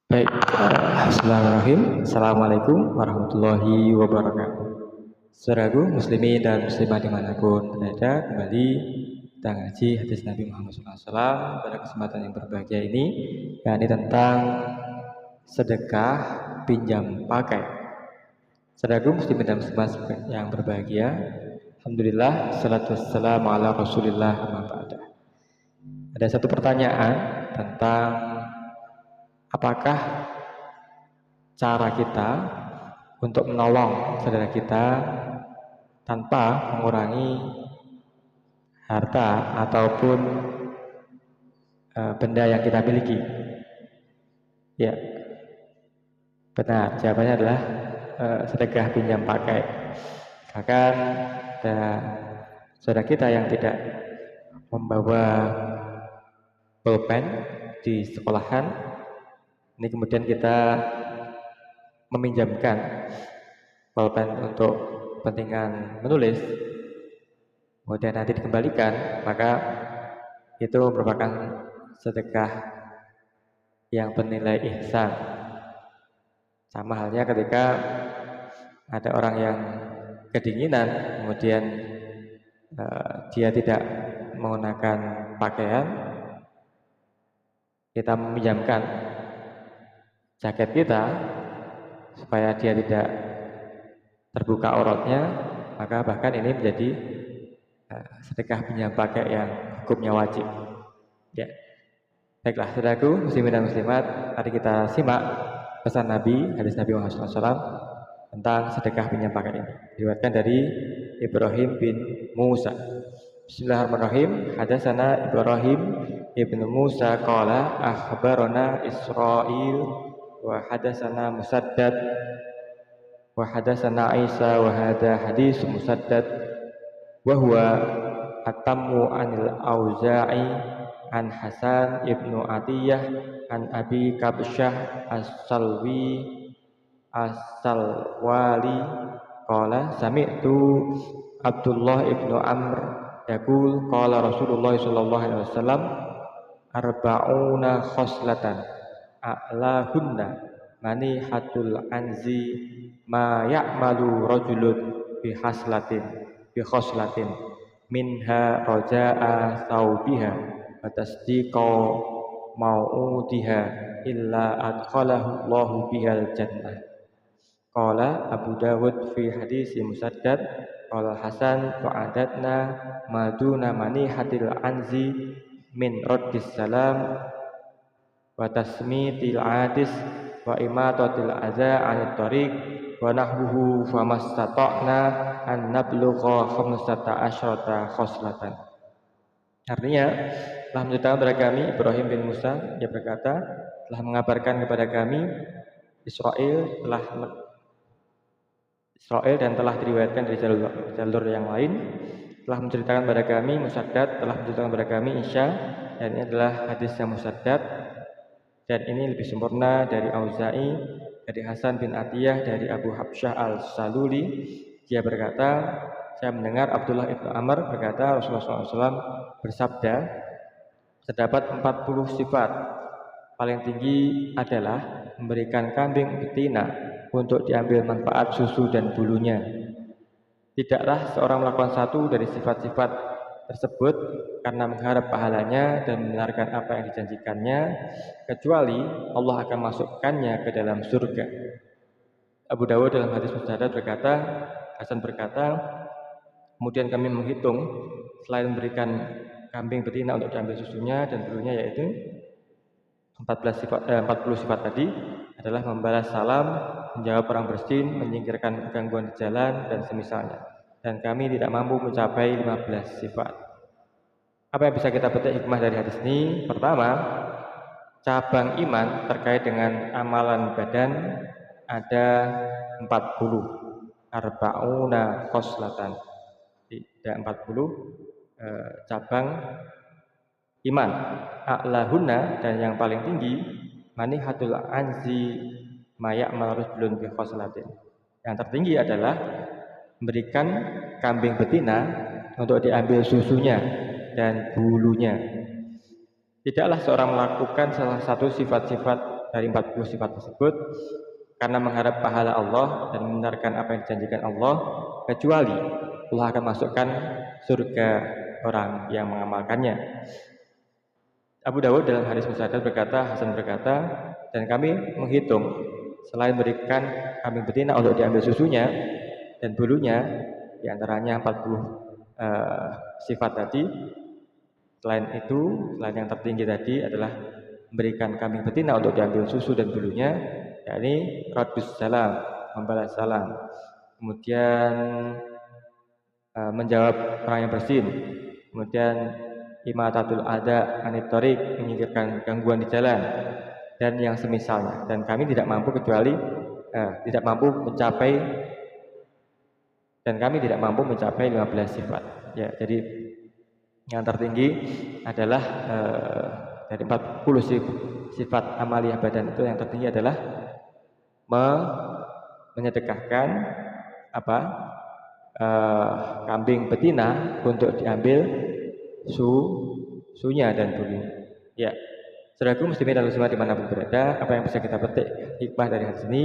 Baik, Bismillahirrahmanirrahim. Assalamualaikum warahmatullahi wabarakatuh. Saudaraku muslimin dan muslimah dimanapun berada, kembali kita ngaji hadis Nabi Muhammad SAW pada kesempatan yang berbahagia ini, yakni tentang sedekah pinjam pakai. Saudaraku muslimin dan muslimah yang berbahagia, alhamdulillah, salatu wassalamu ala rasulillah amma ba'da. Ada satu pertanyaan tentang apakah cara kita untuk menolong saudara kita tanpa mengurangi harta ataupun benda yang kita miliki? Ya, benar. Jawabannya adalah sedekah pinjam pakai. Bahkan ada saudara kita yang tidak membawa pulpen di sekolahan, ini kemudian kita meminjamkan pulpen untuk kepentingan menulis, kemudian nanti dikembalikan, maka itu merupakan sedekah yang bernilai ihsan. Sama halnya ketika ada orang yang kedinginan, kemudian dia tidak menggunakan pakaian, kita meminjamkan jaket kita supaya dia tidak terbuka auratnya, maka bahkan ini menjadi sedekah pinjam pakai yang hukumnya wajib. Ya, baiklah saudaraku muslimin dan muslimat, mari kita simak pesan Nabi, hadis Nabi Muhammad SAW tentang sedekah pinjam pakai ini. Diriwayatkan dari Ibrahim bin Musa. Bismillahirrahmanirrahim. Hadatsana Ibrahim ibnu Musa qala akhbarana Israil wa hadatsana Musaddad wa hadatsana Isa wa hadza hadis Musaddad wa huwa atammu anil Auza'i an Hasan ibnu Atiyah an Abi Kabsyah as-Salwali qala sami'tu Abdullah ibnu Amr yaqul qala Rasulullah sallallahu alaihi wasallam arba'una khoslatan a'lahunna manihatul anzi ma ya'malu rajulun bi khoslatin minha raja'a thawbiha wa tasdiqa mau'udiha illa adkhalahu Allahu bihal jannah. Qala Abu Dawud fi hadisi Musaddad qala Hasan fa'adatna maduna manihatil anzi min raddis salam wa tasmitil adis wa imatatil adza 'anit tariq wa nahwuhu famastata'na an nablugha 15 khoslatan. Artinya, telah menceritakan kepada kami Ibrahim bin Musa, dia berkata, telah mengabarkan kepada kami Israil dan telah diriwayatkan dari jalur yang lain, telah menceritakan kepada kami Musaddad, telah menceritakan kepada kami Isya, dan ini adalah hadis yang Musaddad, dan ini lebih sempurna dari Auza'i, dari Hasan bin Atiyah, dari Abu Habsyah al-Saluli. Dia berkata, saya mendengar Abdullah ibnu Amr berkata, Rasulullah SAW bersabda, terdapat 40 sifat. Paling tinggi adalah memberikan kambing betina untuk diambil manfaat susu dan bulunya. Tidaklah seorang melakukan satu dari sifat-sifat tersebut karena mengharap pahalanya dan membenarkan apa yang dijanjikannya, kecuali Allah akan masukkannya ke dalam surga. Abu Dawud dalam hadis Musaddad berkata, Hasan berkata, kemudian kami menghitung selain memberikan kambing betina untuk diambil susunya dan bulunya, yaitu 40 sifat tadi adalah membalas salam, menjawab orang bersin, menyingkirkan gangguan di jalan dan semisalnya. Dan kami tidak mampu mencapai 15 sifat. Apa yang bisa kita petik hikmah dari hadis ini? Pertama, cabang iman terkait dengan amalan badan ada 40, arba'una khoslatan. Tidak 40 cabang iman. A'lahunna, dan yang paling tinggi manihatul anzi maya'mal rajulun bi khoslatin. Yang tertinggi adalah memberikan kambing betina untuk diambil susunya dan bulunya. Tidaklah seorang melakukan salah satu sifat-sifat dari 40 sifat tersebut karena mengharap pahala Allah dan membenarkan apa yang dijanjikan Allah, kecuali Allah akan masukkan surga orang yang mengamalkannya. Abu Dawud dalam hadis musnad berkata, Hasan berkata, dan kami menghitung selain berikan kambing betina untuk diambil susunya dan bulunya, diantaranya 40 sifat tadi. Selain itu, selain yang tertinggi tadi adalah memberikan kambing betina untuk diambil susu dan bulunya, yakni radus salam, membalas salam, kemudian menjawab orang yang bersin, kemudian imatatul ada anitorik, menyingkirkan gangguan di jalan, dan yang semisalnya. Dan kami tidak mampu tidak mampu mencapai 15 sifat. Ya, jadi yang tertinggi adalah dari 40 sifat amaliyah badan itu, yang tertinggi adalah menyedekahkan kambing betina untuk diambil susunya dan bulunya. Ya, saudaraku muslimin dan muslimat dimanapun berada, apa yang bisa kita petik hikmah dari hadis ini?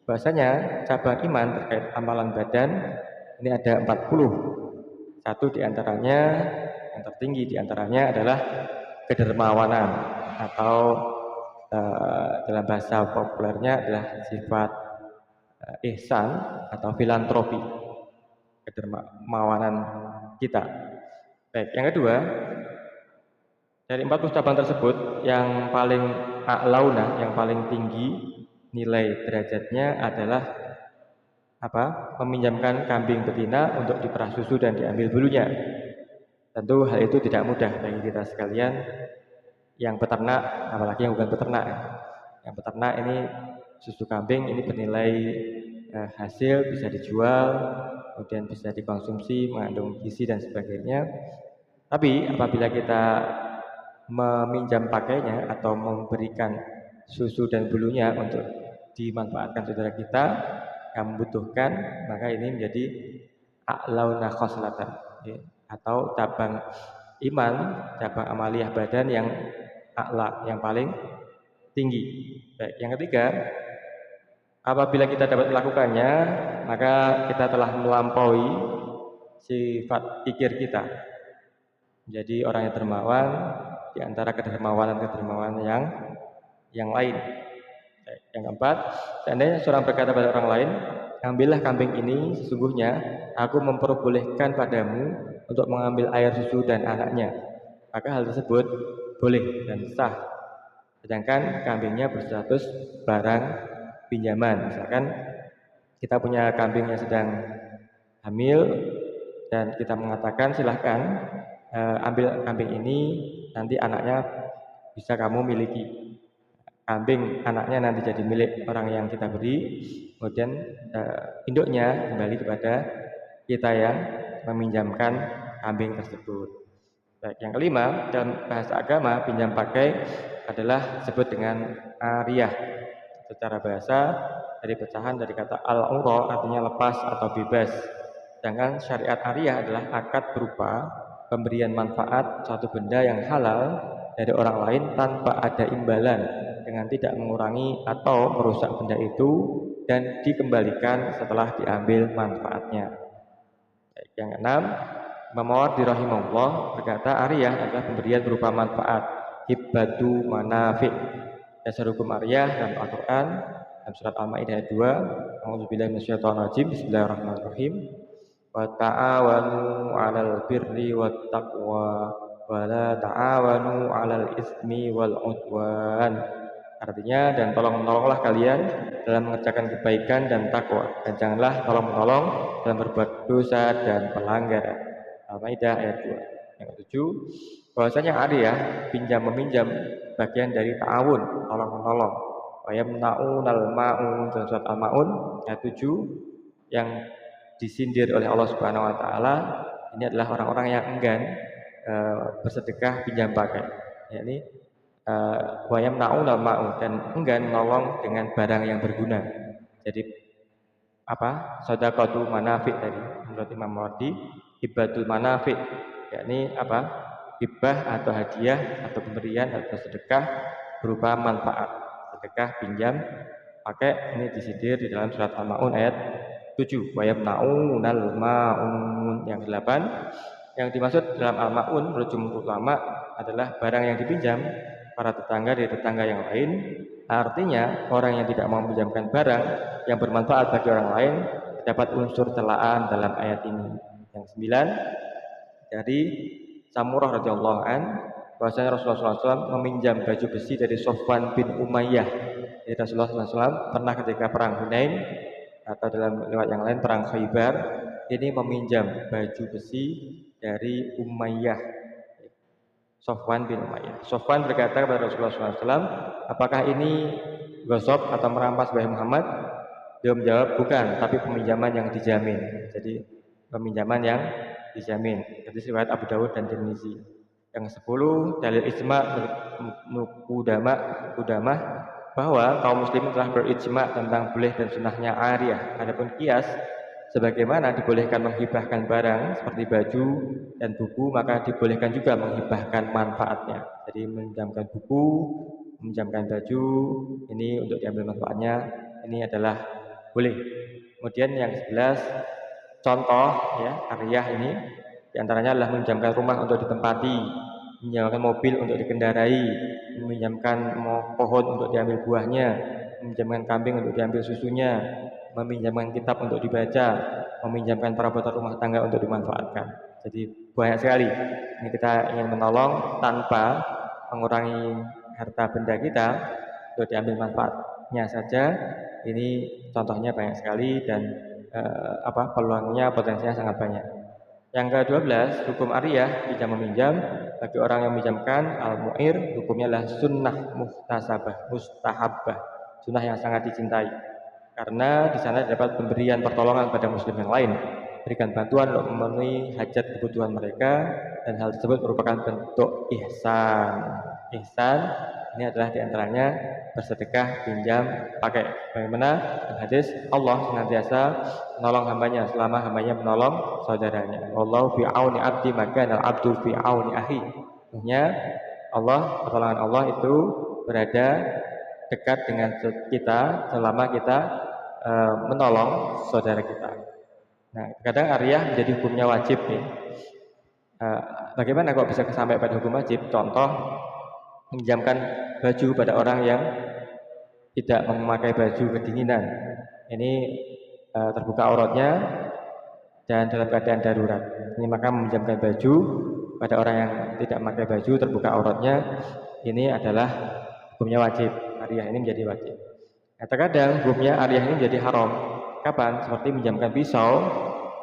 Bahwasanya cabang iman terkait amalan badan ini ada 40. Satu diantaranya, yang tertinggi diantaranya adalah kedermawanan, atau dalam bahasa populernya adalah sifat ihsan atau filantropi, kedermawanan kita. Baik, yang kedua, dari 40 cabang tersebut yang paling a'launa, yang paling tinggi nilai derajatnya adalah meminjamkan kambing betina untuk diperah susu dan diambil bulunya. Tentu hal itu tidak mudah bagi kita sekalian yang peternak, apalagi yang bukan peternak. Yang peternak ini susu kambing ini bernilai hasil, bisa dijual, kemudian bisa dikonsumsi, mengandung gizi dan sebagainya. Tapi apabila kita meminjam pakainya atau memberikan susu dan bulunya untuk dimanfaatkan saudara kita yang membutuhkan, maka ini menjadi a'launa khoslatan, atau cabang iman, cabang amaliyah badan yang a'la, yang paling tinggi. Baik, yang ketiga, apabila kita dapat melakukannya, maka kita telah melampaui sifat pikir kita menjadi orang yang dermawan di antara kedermawanan yang lain. Yang keempat, seandainya seorang berkata pada orang lain, ambillah kambing ini, sesungguhnya aku memperbolehkan padamu untuk mengambil air susu dan anaknya, maka hal tersebut boleh dan sah. Sedangkan kambingnya berstatus barang pinjaman. Misalkan kita punya kambing yang sedang hamil dan kita mengatakan silahkan ambil kambing ini, nanti anaknya bisa kamu miliki. Kambing anaknya nanti jadi milik orang yang kita beri, kemudian induknya kembali kepada kita yang meminjamkan kambing tersebut. Baik, yang kelima, dalam bahasa agama pinjam pakai adalah disebut dengan ariyah. Secara bahasa dari pecahan dari kata al-ura, artinya lepas atau bebas. Sedangkan syariat ariyah adalah akad berupa pemberian manfaat suatu benda yang halal dari orang lain tanpa ada imbalan, dengan tidak mengurangi atau merusak benda itu dan dikembalikan setelah diambil manfaatnya. Yang keenam, Imam Mawardi rahimahullah berkata, ariyah adalah pemberian berupa manfaat, hibbatu manafi'. Dasar hukum ariyah dalam Al-Quran dalam surat Al-Maidah ayat 2, A'udzubillahi minasyaitonir rajim, bismillahirrahmanirrahim. Wa ta'awanu 'alal birri wat taqwa wa la ta'awanu 'alal ismi wal 'udwan. Artinya, dan tolong-menolonglah kalian dalam mengerjakan kebaikan dan takwa, dan janganlah tolong-menolong dalam berbuat dosa dan pelanggaran. Al-Maidah ayat 2. Yang ketujuh, bahwasanya ariyah pinjam-meminjam bagian dari ta'awun, tolong-menolong. Wa yamna'unal ma'un, dalam surat Al-Ma'un ayat 7, yang disindir oleh Allah Subhanahu wa taala ini adalah orang-orang yang enggan bersedekah pinjam pakai. Yakni wa yamna'unal ma'un, dan enggan menolong dengan barang yang berguna. Jadi sedekahul manafi' tadi menurut Imam Mawardi, hibatul manafi', yakni hibah atau hadiah atau pemberian atau sedekah berupa manfaat. sedekah, pinjam, pakai. Ini disidir di dalam surat Al-Maun ayat 7. Wa yamna'unal ma'un yang 8. Yang dimaksud dalam Al-Maun menurut jumhur ulama adalah barang yang dipinjam para tetangga dari tetangga yang lain. Artinya orang yang tidak mau meminjamkan barang yang bermanfaat bagi orang lain dapat unsur celaan dalam ayat ini. Yang 9 dari Samurah radhiyallahu an, bahwasanya Rasulullah SAW meminjam baju besi dari Sofwan bin Umayyah. Jadi Rasulullah SAW pernah ketika perang Hunain atau dalam lewat yang lain perang Khaybar, ini meminjam baju besi dari Umayyah, Sofwan bin Umayyah. Sofwan berkata kepada Rasulullah SAW, apakah ini gosok atau merampas wahai Muhammad? Dia menjawab, bukan, tapi peminjaman yang dijamin. Jadi peminjaman yang dijamin. Jadi riwayat Abu Dawud dan Tirmizi. Yang 10 dalil ijma' Qudamah bahwa kaum muslimin telah berijma' tentang boleh dan sunnahnya ariyah. Adapun qiyas, sebagaimana dibolehkan menghibahkan barang seperti baju dan buku, maka dibolehkan juga menghibahkan manfaatnya. Jadi meminjamkan buku, meminjamkan baju, ini untuk diambil manfaatnya, ini adalah boleh. Kemudian yang 11 contoh ya ariyah ini diantaranya adalah meminjamkan rumah untuk ditempati, meminjamkan mobil untuk dikendarai, meminjamkan pohon untuk diambil buahnya, meminjamkan kambing untuk diambil susunya, meminjamkan kitab untuk dibaca, meminjamkan perabotan rumah tangga untuk dimanfaatkan. Jadi banyak sekali. Ini kita ingin menolong tanpa mengurangi harta benda kita untuk diambil manfaatnya saja. Ini contohnya banyak sekali dan peluangnya, potensinya sangat banyak. Yang ke-12, hukum ariyah pinjam meminjam bagi orang yang meminjamkan al-mu'ir, hukumnya adalah sunnah mustahabah, sunnah yang sangat dicintai. Karena di sana dapat pemberian pertolongan pada muslim yang lain, berikan bantuan untuk memenuhi hajat kebutuhan mereka, dan hal tersebut merupakan bentuk ihsan. Ihsan ini adalah diantaranya bersedekah, pinjam, pakai. Bagaimana hadis Allah senantiasa menolong hambanya selama hambanya menolong saudaranya. Wallahu fi auni abdi maka al abdu fi auni akhi. Artinya Allah, pertolongan Allah itu berada dekat dengan kita selama kita menolong saudara kita. Nah, kadang ariyah menjadi hukumnya wajib nih. Bagaimana kok bisa sampai pada hukum wajib? Contoh, meminjamkan baju pada orang yang tidak memakai baju kedinginan. Ini terbuka auratnya dan dalam keadaan darurat. Ini maka meminjamkan baju pada orang yang tidak memakai baju terbuka auratnya, ini adalah hukumnya wajib. Ariyah ini menjadi wajib. Nah, terkadang hukumnya ariyah ini menjadi haram. Kapan? Seperti meminjamkan pisau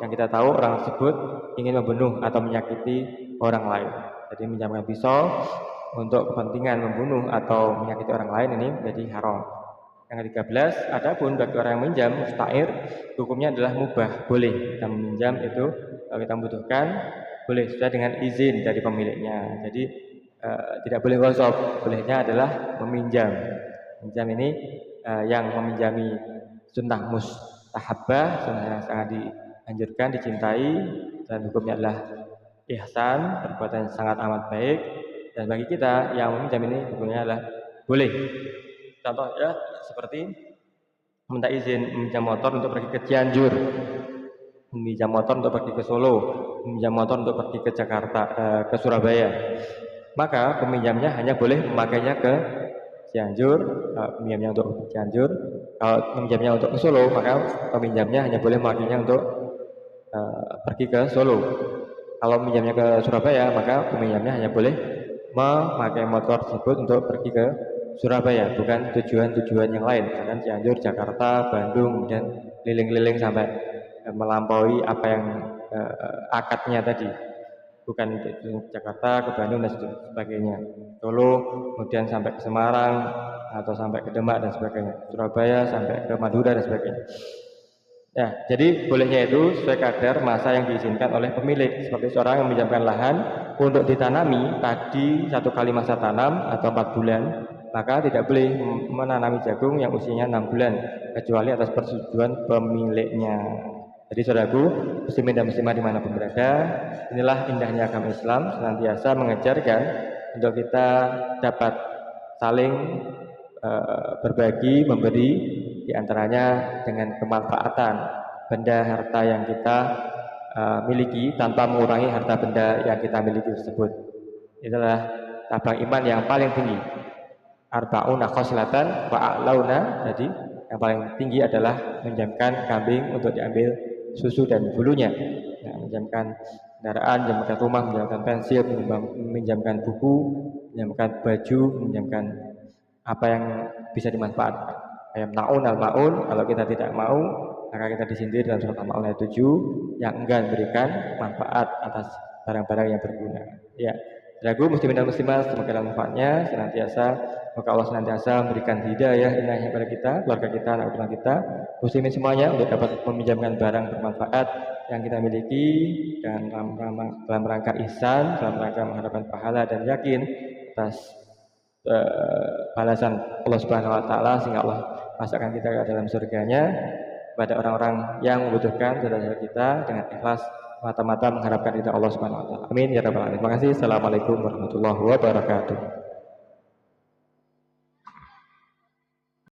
yang kita tahu orang tersebut ingin membunuh atau menyakiti orang lain. Jadi meminjamkan pisau untuk kepentingan membunuh atau menyakiti orang lain ini menjadi haram. Yang ke-13, adapun bagi orang yang meminjam musta'ir, hukumnya adalah mubah, boleh kita meminjam itu kalau kita membutuhkan, boleh sesuai dengan izin dari pemiliknya. Jadi tidak boleh ghasab, bolehnya adalah meminjam. Meminjam ini yang meminjami sunnah mustahabah, sunnah yang sangat dianjurkan, dicintai, dan hukumnya adalah ihsan, perbuatan yang sangat amat baik. Dan bagi kita yang meminjam ini hukumnya adalah boleh. Contohnya seperti minta izin meminjam motor untuk pergi ke Cianjur, meminjam motor untuk pergi ke Solo, meminjam motor untuk pergi ke Jakarta, ke Surabaya. Maka peminjamnya hanya boleh memakainya ke Cianjur, peminjamnya untuk Cianjur. Kalau peminjamnya untuk ke Solo, maka peminjamnya hanya boleh memakainya untuk pergi ke Solo. Kalau peminjamnya ke Surabaya, maka peminjamnya hanya boleh memakai motor tersebut untuk pergi ke Surabaya, bukan tujuan-tujuan yang lain, misalkan Cianjur, Jakarta, Bandung, dan keliling-keliling sampai melampaui apa yang akadnya tadi, bukan Jakarta ke Bandung dan sebagainya, Solo, kemudian sampai ke Semarang atau sampai ke Demak dan sebagainya, Surabaya sampai ke Madura dan sebagainya. Ya, jadi bolehnya itu sesuai kadar masa yang diizinkan oleh pemilik. Seperti seorang yang meminjamkan lahan untuk ditanami padi 1 kali masa tanam atau 4 bulan, maka tidak boleh menanami jagung yang usianya 6 bulan kecuali atas persetujuan pemiliknya. Jadi saudaraku, muslimin dan muslimah dimanapun berada, inilah indahnya agama Islam, senantiasa mengajarkan untuk kita dapat saling berbagi, memberi, diantaranya dengan kemanfaatan benda harta yang kita miliki tanpa mengurangi harta benda yang kita miliki tersebut. Itulah cabang iman yang paling tinggi. Arba'una khoslatan wa a'launa, jadi yang paling tinggi adalah menjamkan kambing untuk diambil susu dan bulunya. Nah, menjamkan kendaraan, menjamkan rumah, menjamkan pensil, menjamkan buku, menjamkan baju, menjamkan apa yang bisa dimanfaatkan. Ayam naun al-maun, kalau kita tidak mau, maka kita disindir dalam surat Al-Maun ayat 7 yang enggan memberikan manfaat atas barang-barang yang berguna. Ya, saudaraku muslimin dan muslimat, semoga manfaatnya senantiasa. Semoga Allah senantiasa memberikan hidayah inayah kepada kita, keluarga kita, anak keluarga kita, muslimin semuanya untuk dapat meminjamkan barang bermanfaat yang kita miliki dan dalam rangka ihsan, dalam rangka mengharapkan pahala dan yakin atas balasan Allah Subhanahu wa taala, sehingga Allah masukkan kita ke dalam surganya pada orang-orang yang membutuhkan saudara-saudara kita dengan ikhlas mata-mata mengharapkan ridha Allah Subhanahu wa taala. Amin ya rabbal alamin. Terima kasih. Assalamualaikum warahmatullahi wabarakatuh.